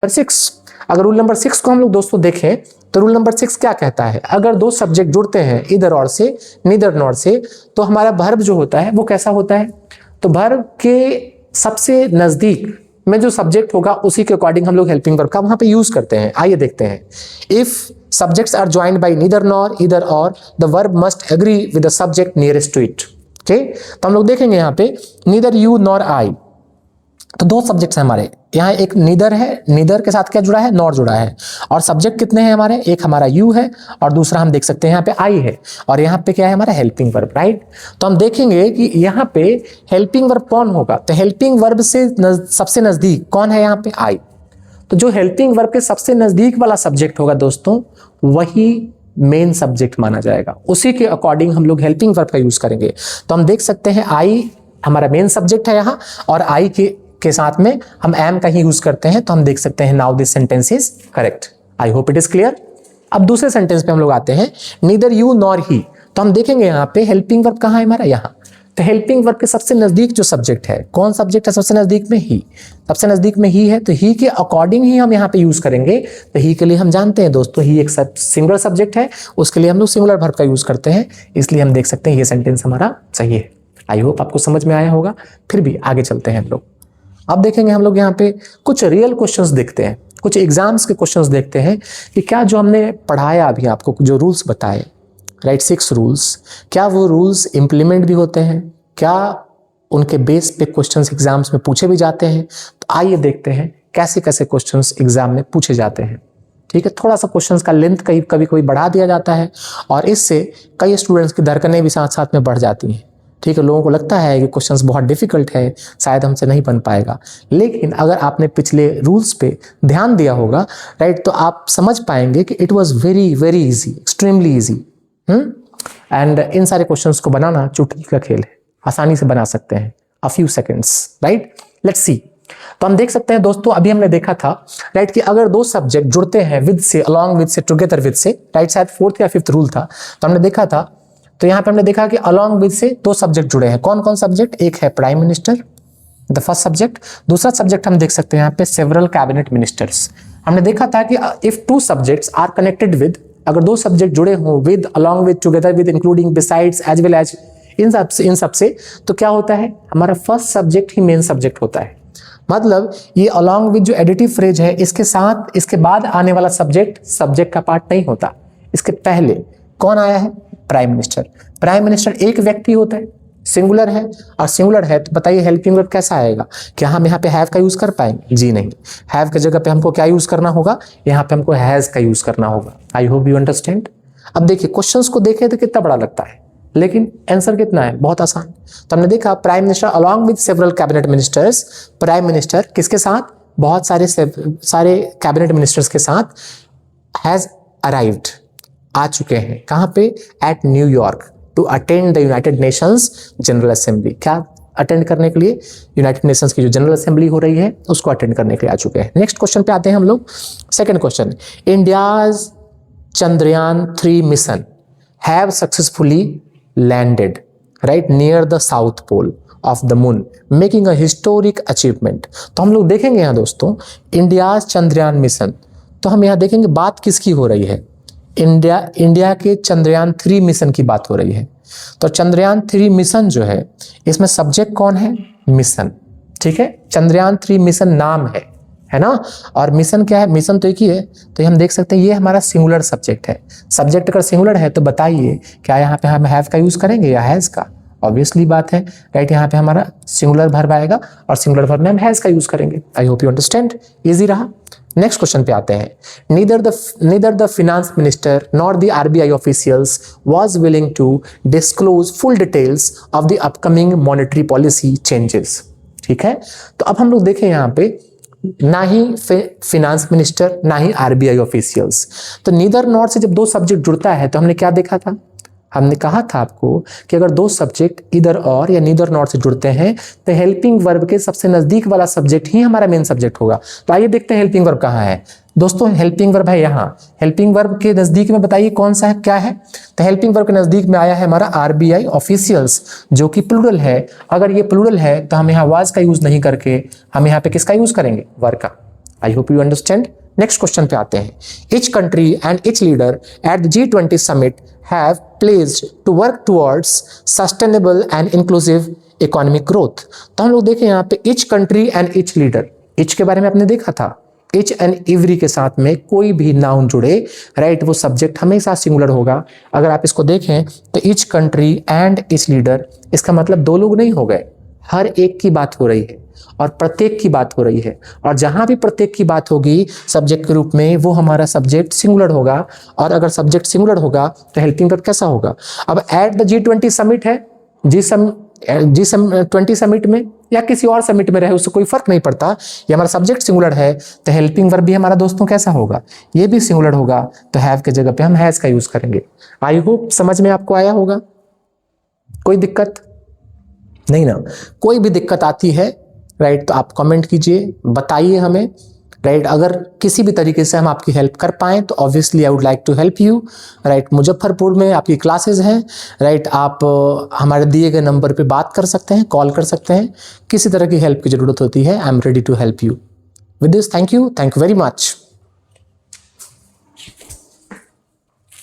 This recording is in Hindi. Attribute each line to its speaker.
Speaker 1: 6, अगर रूल नंबर 6 को हम लोग दोस्तों देखें तो रूल नंबर 6 क्या कहता है, अगर दो सब्जेक्ट जुड़ते हैं इधर और से नीदर नॉर से, तो हमारा वर्ब जो होता है वो कैसा होता है, तो वर्ब के सबसे नजदीक में जो सब्जेक्ट होगा उसी के अकॉर्डिंग हम लोग हेल्पिंग वर्ब का वहां पे यूज करते हैं। आइए देखते हैं, if subjects are joined by neither nor either or the verb must agree with the subject nearest to it. Okay, तो हम लोग देखेंगे यहाँ पे नीदर यू नॉर आई, तो दो सब्जेक्ट्स हैं हमारे, यहाँ एक नीदर है, नीदर के साथ क्या जुड़ा है, नॉर जुड़ा है, और सब्जेक्ट कितने हैं हमारे, एक हमारा यू है और दूसरा हम देख सकते हैं यहाँ पे आई है, और यहाँ पे क्या है हमारा हेल्पिंग वर्ब, राइट। तो हम देखेंगे कि यहाँ पे हेल्पिंग वर्ब कौन होगा, तो हेल्पिंग वर्ब से सबसे नजदीक कौन है यहाँ पे, आई। तो जो हेल्पिंग वर्ब के सबसे नजदीक वाला सब्जेक्ट होगा दोस्तों वही मेन सब्जेक्ट माना जाएगा, उसी के अकॉर्डिंग हम लोग हेल्पिंग वर्ब का यूज करेंगे। तो हम देख सकते हैं आई हमारा मेन सब्जेक्ट है यहाँ, और आई के साथ में हम एम का ही यूज करते हैं, तो हम देख सकते हैं now this sentence is correct. I hope it is clear. अब दूसरे सेंटेंस पे हम लोग आते हैं, नीदर यू नॉर ही, तो हम देखेंगे यहाँ पे हेल्पिंग वर्ब कहाँ है हमारा, यहाँ। तो हेल्पिंग वर्ब के सबसे नजदीक जो सब्जेक्ट है, कौन सब्जेक्ट है सबसे नजदीक में, ही, सबसे नजदीक में ही है, तो ही के अकॉर्डिंग ही हम यहाँ पे यूज करेंगे। तो ही के लिए हम जानते हैं दोस्तों ही एक सिंगुलर सब्जेक्ट है, उसके लिए हम लोग सिंगुलर वर्ब का यूज करते हैं, इसलिए हम देख सकते हैं ये सेंटेंस हमारा सही है। आई होप आपको समझ में आया होगा। फिर भी आगे चलते हैं हम लोग। अब देखेंगे हम लोग यहाँ पे कुछ रियल क्वेश्चंस देखते हैं, कुछ एग्जाम्स के क्वेश्चंस देखते हैं कि क्या जो हमने पढ़ाया अभी आपको जो रूल्स बताए, राइट, 6 रूल्स, क्या वो रूल्स इंप्लीमेंट भी होते हैं, क्या उनके बेस पे क्वेश्चंस एग्जाम्स में पूछे भी जाते हैं। तो आइए देखते हैं कैसे कैसे क्वेश्चंस एग्जाम में पूछे जाते हैं। ठीक है, थोड़ा सा क्वेश्चंस का लेंथ कभी कभी बढ़ा दिया जाता है और इससे कई स्टूडेंट्स की धड़कनें भी साथ साथ में बढ़ जाती हैं। ठीक है, लोगों को लगता है कि क्वेश्चंस बहुत डिफिकल्ट है, शायद हमसे नहीं बन पाएगा, लेकिन अगर आपने पिछले रूल्स पे ध्यान दिया होगा, राइट, तो आप समझ पाएंगे कि it was very very easy, extremely easy. And in सारे क्वेश्चंस को बनाना चुटकी का खेल है, आसानी से बना सकते हैं, a few seconds, right. Let's see. तो हम देख सकते हैं दोस्तों, अभी हमने देखा था, राइट, कि अगर दो सब्जेक्ट जुड़ते हैं विद से, अलॉन्ग विद से, टुगेदर विद से, राइट, शायद 4th या 5th रूल था, तो हमने देखा था, तो यहाँ पे हमने देखा कि अलॉन्ग विद से दो सब्जेक्ट जुड़े हैं। कौन कौन सब्जेक्ट, एक है prime minister, the first subject, दूसरा सब्जेक्ट हम देख सकते हैं यहाँ पे सेवरल कैबिनेट मिनिस्टर्स। हमने देखा था कि if 2 subjects are connected with, अगर दो सब्जेक्ट जुड़े हों with, along with, together with, including, besides, as well as, इन सब से, तो क्या होता है हमारा फर्स्ट सब्जेक्ट ही मेन सब्जेक्ट होता है। मतलब ये अलॉन्ग विद जो एडिटिव फ्रेज है, इसके साथ इसके बाद आने वाला सब्जेक्ट का पार्ट नहीं होता, इसके पहले कौन आया है, प्राइम मिनिस्टर। प्राइम मिनिस्टर एक व्यक्ति होता है, सिंगुलर है, और सिंगुलर है तो बताइए हेल्पिंग वर्ब कैसा आएगा, क्या हम यहाँ पे हैव का यूज कर पाएंगे, जी नहीं। हैव की जगह पे हमको क्या यूज करना होगा, यहाँ पे हमको हैज का यूज करना होगा। आई होप यू अंडरस्टैंड। अब देखिए क्वेश्चंस को देखें तो कितना बड़ा लगता है, लेकिन आंसर कितना है, बहुत आसान। तो हमने देखा prime minister along with several cabinet ministers, prime minister किसके साथ, बहुत सारे कैबिनेट मिनिस्टर्स के साथ हैज अराइव्ड, आ चुके हैं, कहाँ पे, at New York, to attend the United Nations General Assembly. क्या अटेंड करने के लिए, यूनाइटेड नेशंस की जो जनरल असेंबली हो रही है उसको अटेंड करने के लिए आ चुके हैं। नेक्स्ट क्वेश्चन पे आते हैं हम लोग। Second question, India's Chandrayaan 3 mission have successfully landed, right, near the south pole of the moon, making a historic achievement. तो हम लोग देखेंगे यहाँ दोस्तों इंडियाज चंद्रयान मिशन, तो हम यहाँ देखेंगे बात किसकी हो रही है, इंडिया के चंद्रयान 3 मिशन की बात हो रही है। तो चंद्रयान 3 मिशन जो है, इसमें सब्जेक्ट कौन है, मिशन। ठीक है, चंद्रयान 3 मिशन नाम है ना, और मिशन क्या है, मिशन तो एक ही है, तो हम देख सकते हैं ये हमारा सिंगुलर सब्जेक्ट है। सब्जेक्ट अगर सिंगुलर है तो बताइए क्या यहाँ पे हम हैव का यूज करेंगे या हैज का, ऑब्वियसली बात है, राइट। यहाँ पे हमारा सिंगुलर वर्ब आएगा और सिंगुलर वर्ब में हम हैज का यूज करेंगे। I hope you understand, easy रहा। नेक्स्ट क्वेश्चन पे आते हैं, neither the finance minister nor the RBI officials was willing to disclose full details of the upcoming monetary policy changes. ठीक है, तो अब हम लोग देखें यहाँ पे ना ही फिनेंस मिनिस्टर ना ही आरबीआई ऑफिशियल्स, तो नीदर नॉर से जब दो सब्जेक्ट जुड़ता है तो हमने क्या देखा था, हमने कहा था आपको कि अगर दो सब्जेक्ट इधर और या नीदर नॉर से जुड़ते हैं तो हेल्पिंग वर्ब के सबसे नजदीक वाला सब्जेक्ट ही हमारा मेन सब्जेक्ट होगा। तो आइए देखते हैं हेल्पिंग वर्ब कहाँ है दोस्तों। हेल्पिंग वर्ब है यहाँ, हेल्पिंग वर्ब के नजदीक में बताइए कौन सा है, क्या है, तो हेल्पिंग वर्ब के नजदीक में आया है हमारा आरबीआई ऑफिशियल्स, जो कि प्लूरल है। अगर ये प्लूरल है तो हम यहाँ वाज का यूज नहीं करके हम यहाँ पे किसका यूज करेंगे, वर का। आई hope you understand. Next question पे आते हैं। Each country and its leader at the G20 summit have pledged to work towards sustainable and inclusive economic growth। तो हम लोग देखें यहाँ पे each country and each leader, each के बारे में आपने देखा था, each and every के साथ में कोई भी नाउन जुड़े, राइट, वो सब्जेक्ट हमेशा सिंगुलर होगा। अगर आप इसको देखें तो each country and each leader, इसका मतलब दो लोग नहीं हो गए, हर एक की बात हो रही है और प्रत्येक की बात हो रही है, और जहां भी प्रत्येक की बात होगी सब्जेक्ट के रूप में वो हमारा सब्जेक्ट सिंगुलर होगा। और अगर सब्जेक्ट सिंगुलर होगा तो हेल्पिंग वर्ब कैसा होगा? अब एट द G20 समिट है, G20 समिट में या किसी और समिट में रहे उससे कोई फर्क नहीं पड़ता, ये हमारा सब्जेक्ट सिंगुलर है तो हेल्पिंग वर्ब भी हमारा दोस्तों कैसा होगा? ये भी सिंगुलर होगा, तो हैव के जगह पे हम हैज का यूज करेंगे। आई होप समझ में आपको आया होगा। कोई दिक्कत नहीं ना? कोई भी दिक्कत आती है, राइट, तो आप कमेंट कीजिए, बताइए हमें, राइट। अगर किसी भी तरीके से हम आपकी हेल्प कर पाएँ तो obviously I would like to help you, right. Muzaffarpur में आपकी क्लासेस हैं, राइट। आप हमारे दिए गए नंबर पे बात कर सकते हैं, कॉल कर सकते हैं, किसी तरह की हेल्प की ज़रूरत होती है, I am ready to help you. With this thank you very much.